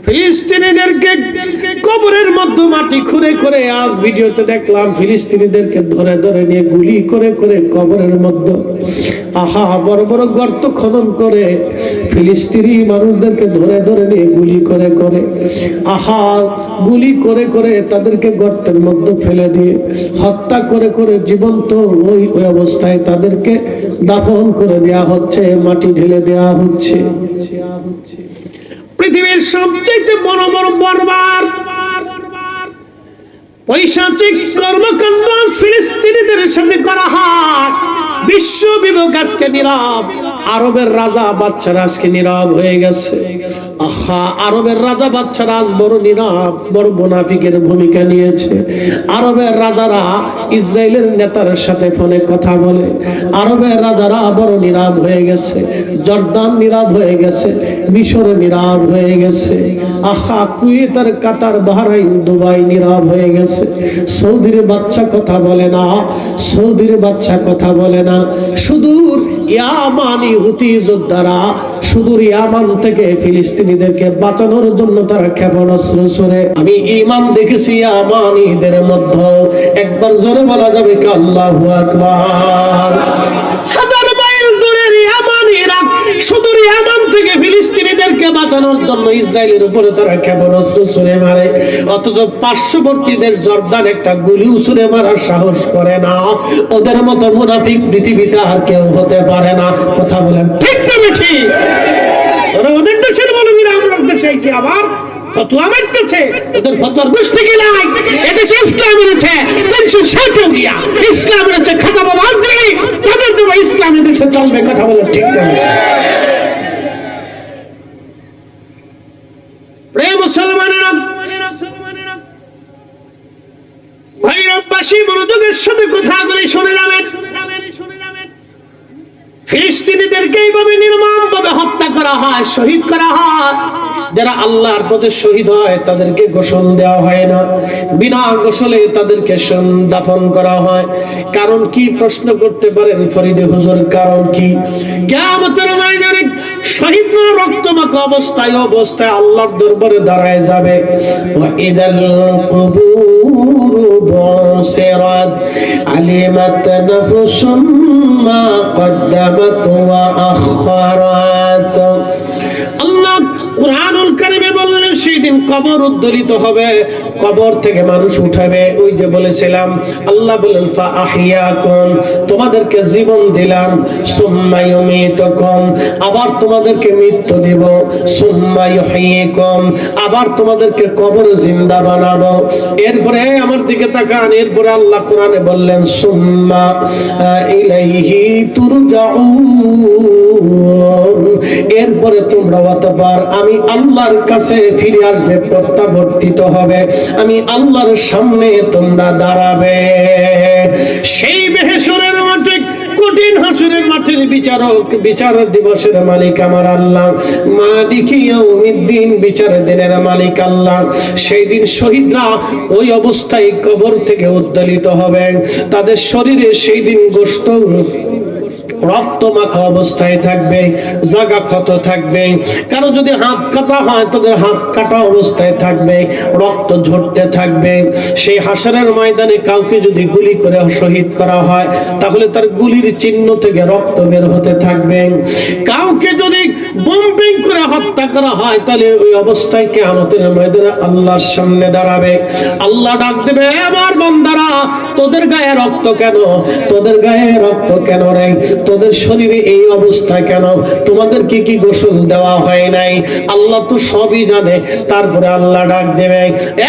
ফিলিস্তিনিদেরকে কবরের মধ্যে মাটি খুঁড়ে খুঁড়ে, আজ ভিডিওতে দেখলাম ফিলিস্তিনিদেরকে ধরে ধরে নিয়ে গুলি করে করে কবরের মধ্যে বড় বড় গর্ত খনন করে ফিলিস্তিনি মানুষদেরকে ধরে ধরে নিয়ে গুলি করে করে গুলি করে করে তাদেরকে গর্তের মধ্যে ফেলে দিয়ে হত্যা করে করে জীবন্ত ওই অবস্থায় তাদেরকে দাফন করে দেয়া হচ্ছে, মাটি ঢেলে দেয়া হচ্ছে। পৃথিবীর সবচেয়ে বড় বড় বর্বর পৈশাচিক কর্মকাণ্ড ফিলিস্তিনিদের সাথে করা হয়। বিশ্ব বিবেক আজকে নীরব, আরবের রাজা বাচ্চারা আজকে নীরব হয়ে গেছে। আরবের রাজা বাচ্চারা আজ বড় নীরব, বড় মুনাফিকের ভূমিকা নিয়েছে। আরবের রাজারা ইসরায়েলের নেতার সাথে ফোনে কথা বলে, আরবের রাজারা বড় নীরব হয়ে গেছে। জর্দান নীরব হয়ে গেছে, মিশর নীরব হয়ে গেছে। কুয়েত আর কাতার, বাহরাইন, দুবাই নীরব হয়ে গেছে। সৌদির বাচ্চা কথা বলে না, সৌদির বাচ্চা কথা বলে না। সুদূর ইয়ামানি হুতি যোদ্ধারা সুদূর ইয়ামান থেকে ফিলিস্তিনিদেরকে বাঁচানোর জন্য তারা ক্ষেপণাস্ত্র ছুড়ে। আমি ঈমান দেখেছি ইয়ামানিদের মধ্যে। একবার জোরে বলা যাবে কি আল্লাহু আকবার? হাজার মাইল দূরের ইয়ামানিরা সুদূর ইয়ামান থেকে ফিলিস্তিনিদেরকে বাঁচানোর জন্য ইসরায়েলের উপরে তারা ক্ষেপণাস্ত্র ছুড়ে মারে, অথচ পার্শ্ববর্তীদের জর্দান একটা গুলি ছুড়ে মারার সাহস করে না। ওদের মতো মুনাফিক পৃথিবীতে আর কেউ হতে পারে না। কথা বলেন ঠিক না ঠিক? ওদের দেশের মৌলবীরা আমরা দেশে এসে আবার ফতোয়া মারতেছে, ওদের ফতোয়ার গোষ্ঠী কি নাই? এদেশে ইসলাম এনেছে 360 মিয়া, ইসলাম এনেছে খাজা বাবা আজমি, তাদের দেওয়া ইসলাম এদেশে চলবে। কথা বলেন ঠিক না? প্রিয় মুসলমানেরা, ভাইরাবাসী মনোযোগের সাথে কথাগুলি শুনে যাবেন। ফিলিস্তিনিদেরকে এইভাবে নির্মমভাবে হত্যা করা হয়, শহীদ করা হয়। যারা আল্লাহর পথে শহীদ হয় তাদেরকে গোসল দেওয়া হয় না, বিনা গোসলে তাদেরকে দাফন করা হয়। কারণ কি প্রশ্ন করতে পারেন ফরিদে হুজুর? কারণ কি? কিয়ামতের ময়দানে শহীদরা রক্তমাখা অবস্থায় আল্লাহর দরবারে দাঁড়ায় যাবে। ওয়া ইদাল কুবুরু বুসিরাত আলিমাত নাফসুম মা কদ্দামাত ওয়া আখারাত। আল্লাহ কুরআনুল কারীমে বললেন সেই দিন কবর উদ্দোলিত হবে, কবর থেকে মানুষ উঠাবে। ওই যে বলেছিলাম, আল্লাহ বলেন ফা আহিয়াকুম, তোমাদেরকে জীবন দিলাম, সুম্মা ইউমিতুকুম, আবার তোমাদেরকে মৃত্যু দেব, সুম্মা ইউহয়িকুম, আবার তোমাদেরকে কবরে জিন্দা বানাবো। এরপরে আমার দিকে তাকান, এরপরে আল্লাহ কোরআনে বললেন সুম্মা ইলাইহি তুরজাউন, এরপরে তোমরা অতঃপর আমি আল্লাহর কাছে ফিরে আসবে, প্রত্যাবর্তিত হবে, আমি আল্লাহর সামনে তোমরা দাঁড়াবে। সেই মাহশরের মাঠে, কঠিন হাসরের মাঠের বিচারক, বিচার দিবসের মালিক আমার আল্লাহ, মালিক ইয়াউমিদ্দিন, বিচারের দিনের মালিক আল্লাহ। সেই দিন শহীদরা ওই অবস্থায় কবর থেকে উদ্দোলিত হবে, তাদের শরীরে সেই দিন গোশত রক্ত মাখা অবস্থায় থাকবে, জায়গা ক্ষত থাকবে। কারো যদি হাত কাটা হয় তাদের হাত কাটা অবস্থায় থাকবে, রক্ত ঝরতে থাকবে। সেই হাসরের ময়দানে কাউকে যদি গুলি করে শহীদ করা হয় তাহলে তার গুলির চিহ্ন থেকে রক্ত বের হতে থাকবে। কাউকে যদি বম্বিং করে হত্যা করা হয় তাহলে ওই অবস্থায় কিয়ামতের ময়দানে আল্লাহর সামনে দাঁড়াবে। আল্লাহ ডাক দেবে, আমার বান্দারা তোদের গায়ে রক্ত কেন? তোদের গায়ে রক্ত কেন রে? তোদের শরীরে এই অবস্থা কেন? তোমাদেরকে কি গোসল দেওয়া হয় নাই? আল্লাহ তো সবই জানে। তারপরে আল্লাহ ডাক দেবে,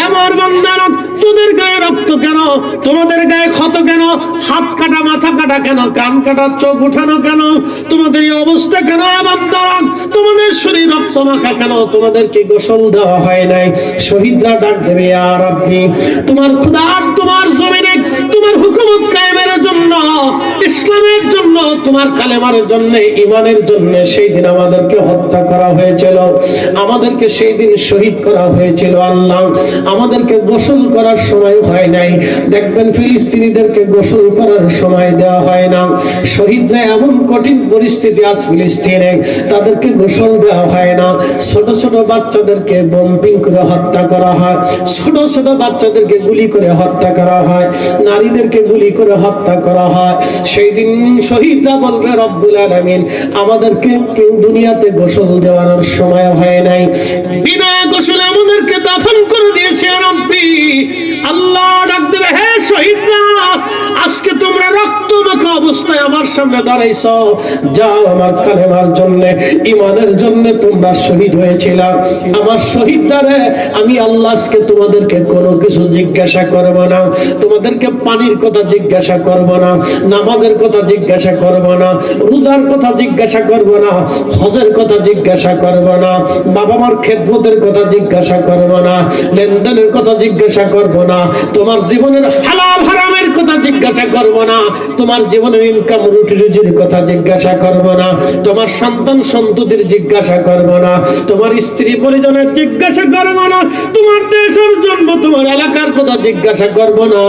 আমার বান্দারা তোদের গায়ে রক্ত কেন? তোমাদের গায়ে ক্ষত কেন? হাত কাটা, মাথা কাটা কেন? কান কাটা, চোখ উঠানো কেন? তোমাদের এই অবস্থা কেন? বান্দারা তোমাদের শরীর রক্ত মাখা কেন? তোমাদের কি গোসল দেওয়া হয় নাই? শহীদরা ডাক দেবে, ইয়া রাব্বি, তোমার খোদা তোমার জমিনে তোমার হুকুমত কায়েমের জন্য, ইসলামের জন্য তোমার কালেমার জন্য, ঈমানের জন্য সেই দিন আমাদেরকে হত্যা করা হয়েছিল, আমাদেরকে সেই দিন শহীদ করা হয়েছিল। আল্লাহ আমাদেরকে গোসল করার সময় হয় নাই। দেখবেন ফিলিস্তিনিদেরকে গোসল করার সময় দেওয়া হয় না। শহীদরা এমন কঠিন পরিস্থিতি আজ ফিলিস্তিনে, তাদেরকে গোসল দেওয়া হয় না। ছোট ছোট বাচ্চাদেরকে বম্পিং করে হত্যা করা হয়, ছোট ছোট বাচ্চাদেরকে গুলি করে হত্যা করা হয়, নারীদেরকে গুলি করে হত্যা করা হয়। সেই দিন শহীদরা বলবে, রব্বুল আলামিন আমাদেরকে কেউ দুনিয়াতে গোসল দেওয়ানোর সময় হয় নাই, বিনা গোসলে আমাদেরকে দাফন করে দিয়েছে। রব্বি, আল্লাহ ডাক দেবে, হে শহীদরা, আজকে তোমরা রক্ত মাখা অবস্থায় আমার সামনে দাঁড়াইছো, যাও আমার কালেমার জন্য, ঈমানের জন্য তোমরা শহীদ হয়েছিল। আমার শহীদরা, আমি আল্লাহ আজকে তোমাদেরকে কোনো কিছু জিজ্ঞাসা করব না, তোমাদেরকে পানির কথা জিজ্ঞাসা করব না, নামাজের কথা জিজ্ঞাসা করব না, রোজার কথা জিজ্ঞাসা করব না, হজের কথা জিজ্ঞাসা করব না, বাবা মার খেদমতের কথা জিজ্ঞাসা করব না, লেনদেনের কথা জিজ্ঞাসা করব না, তোমার জীবনের হালাল হারামের কথা জিজ্ঞাসা করব না, তোমার জীবনের ইনকাম রুটি রুজির কথা জিজ্ঞাসা করব না, তোমার সন্তান সন্ততির জিজ্ঞাসা করব না, তোমার স্ত্রী পরিজনের জিজ্ঞাসা করব না, তোমার দেশের জন্ম তোমার এলাকার কথা জিজ্ঞাসা করব না।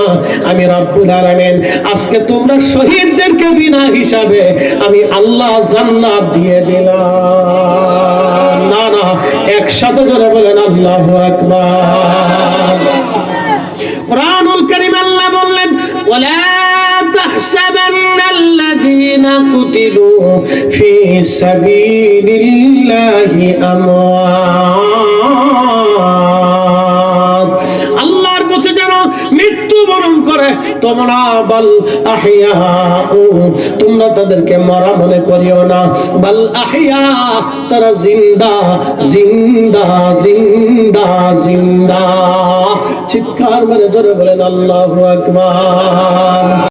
আমি রব্বুল আলামিন আজকে তোমরা শহীদদেরকে বিনা হিসাবে আমি আল্লাহ জান্নাত দিয়ে দিলাম। না না, একসাথে জোরে বলেন আল্লাহু আকবার। কুরআনুল কারীম আল্লাহ বললেন, ওয়ালা তাহসাবান্নাল্লাযীনা কুতিলু ফী সাবিলিল্লাহি আমওয়াত, আল্লাহর পথে যেন মৃত্যুবরণ করে তোমরা, বাল আহইয়া, তোমরা তাদেরকে মরা মনে করিও না, বাল আহইয়া, তারা জিন্দা জিন্দা জিন্দা জিন্দা। চিৎকার করে জোরে বলেন আল্লাহু আকবার।